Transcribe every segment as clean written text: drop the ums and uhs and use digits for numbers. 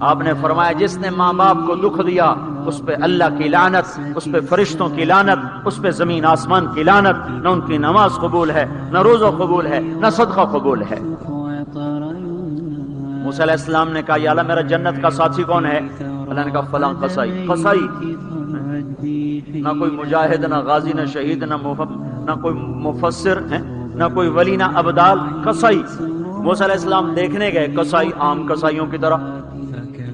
آپ نے فرمایا جس نے ماں باپ کو دکھ دیا اس پہ اللہ کی لعنت، اس پہ فرشتوں کی لعنت، اس پہ زمین آسمان کی لعنت، نہ ان کی نماز قبول ہے، نہ روزہ قبول ہے، نہ صدقہ قبول ہے۔ موسیٰ علیہ السلام نے کہا یا اللہ میرا جنت کا ساتھی کون ہے؟ اللہ نے کہا فلاں قصائی۔ قصائی نہ کوئی مجاہد، نہ غازی، نہ شہید، نہ کوئی مفسر، نہ کوئی ولی، نہ ابدال، قصائی۔ موسیٰ علیہ السلام دیکھنے گئے، قصائی عام قصائیوں کی طرح۔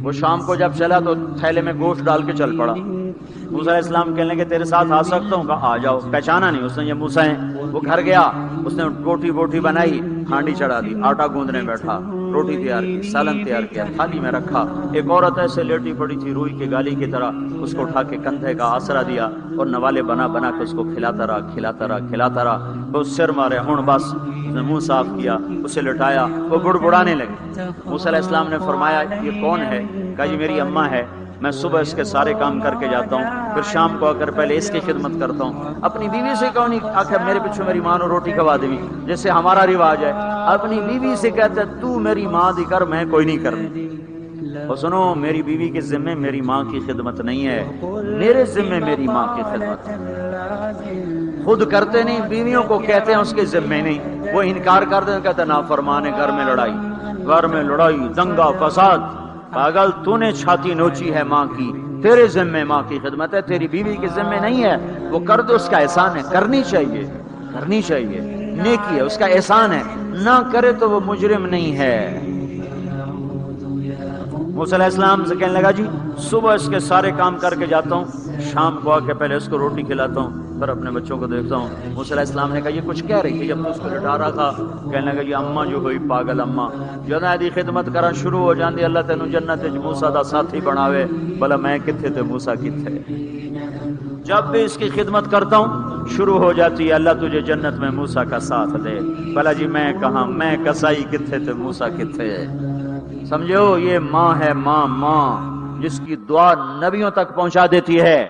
وہ شام کو جب چلا تو تھیلے میں گوشت ڈال کے چل پڑا۔ موسیٰ علیہ السلام کہنے لگے تیرے ساتھ آ سکتا ہوں؟ کہا آ جاؤ۔ پہچانا نہیں اس نے یہ موسیٰ ہیں۔ وہ گھر گیا، اس نے روٹی بنائی، ہانڈی چڑھا دی، آٹا گوندنے بیٹھا، روٹی تیار کی، سالن تیار کیا، تھالی میں رکھا۔ ایک عورت ایسے لیٹی پڑی تھی روئی کی گالی کی طرح، اس کو اٹھا کے کندھے کا آسرا دیا اور نوالے بنا کے اس کو کھلاتا رہا۔ وہ سر مارے، ہن بس اس نے منہ صاف کیا، اسے لٹایا، وہ بڑبڑانے لگے۔ موسیٰ علیہ السلام نے فرمایا یہ کون ہے؟ کہا یہ میری اماں ہے، میں صبح اس کے سارے کام کر کے جاتا ہوں، پھر شام کو آ کر پہلے اس کی خدمت کرتا ہوں۔ اپنی بیوی سے کہوں نہیں آخر میرے پیچھے میری ماں نے روٹی کھوا دی، جیسے ہمارا رواج ہے۔ اپنی بیوی سے کہتا ہے تو میری ماں دی کر، میں کوئی نہیں کرنا۔ اور سنو میری بیوی کے ذمے میری ماں کی خدمت نہیں ہے، میرے ذمے میری ماں کی خدمت ہے۔ خود کرتے نہیں، بیویوں کو کہتے ہیں اس کے ذمے نہیں، وہ انکار کرتے ہیں، کہتے ہیں نافرمان ہے، گھر میں لڑائی، دنگا فساد۔ پاگل تو نے چھاتی نوچی ہے ماں کی، تیرے ذمے ماں کی خدمت ہے، تیری بیوی کے ذمے نہیں ہے۔ وہ کر دے اس کا احسان ہے، کرنی چاہیے، نیکی ہے، اس کا احسان ہے، نہ کرے تو وہ مجرم نہیں ہے۔ موسیٰ علیہ السلام سے کہنے لگا جی صبح اس کے سارے کام کر کے جاتا ہوں، شام کو آ کے پہلے اس کو روٹی کھلاتا ہوں، پھر اپنے بچوں کو دیکھتا ہوں۔ موسیٰ علیہ السلام نے کہا یہ کچھ کہہ رہی تھی جب تو اس کو لٹا رہا تھا؟ کہنے لگا یہ اماں جو ہوئی پاگل اماں جدوں دی خدمت کرن شروع ہو جاندی اللہ تینوں جنت وچ موسیٰ دا ساتھی بناوے، بھلا میں کتھے تے موسیٰ کتھے۔ جب بھی اس کی خدمت کرتا ہوں شروع ہو جاتی ہے اللہ تجھے جنت میں موسیٰ کا ساتھ دے، بھلا جی میں کہاں، میں کسائی کتھے تے موسیٰ کتھے۔ سمجھو یہ ماں ہے، ماں جس کی دعا نبیوں تک پہنچا دیتی ہے۔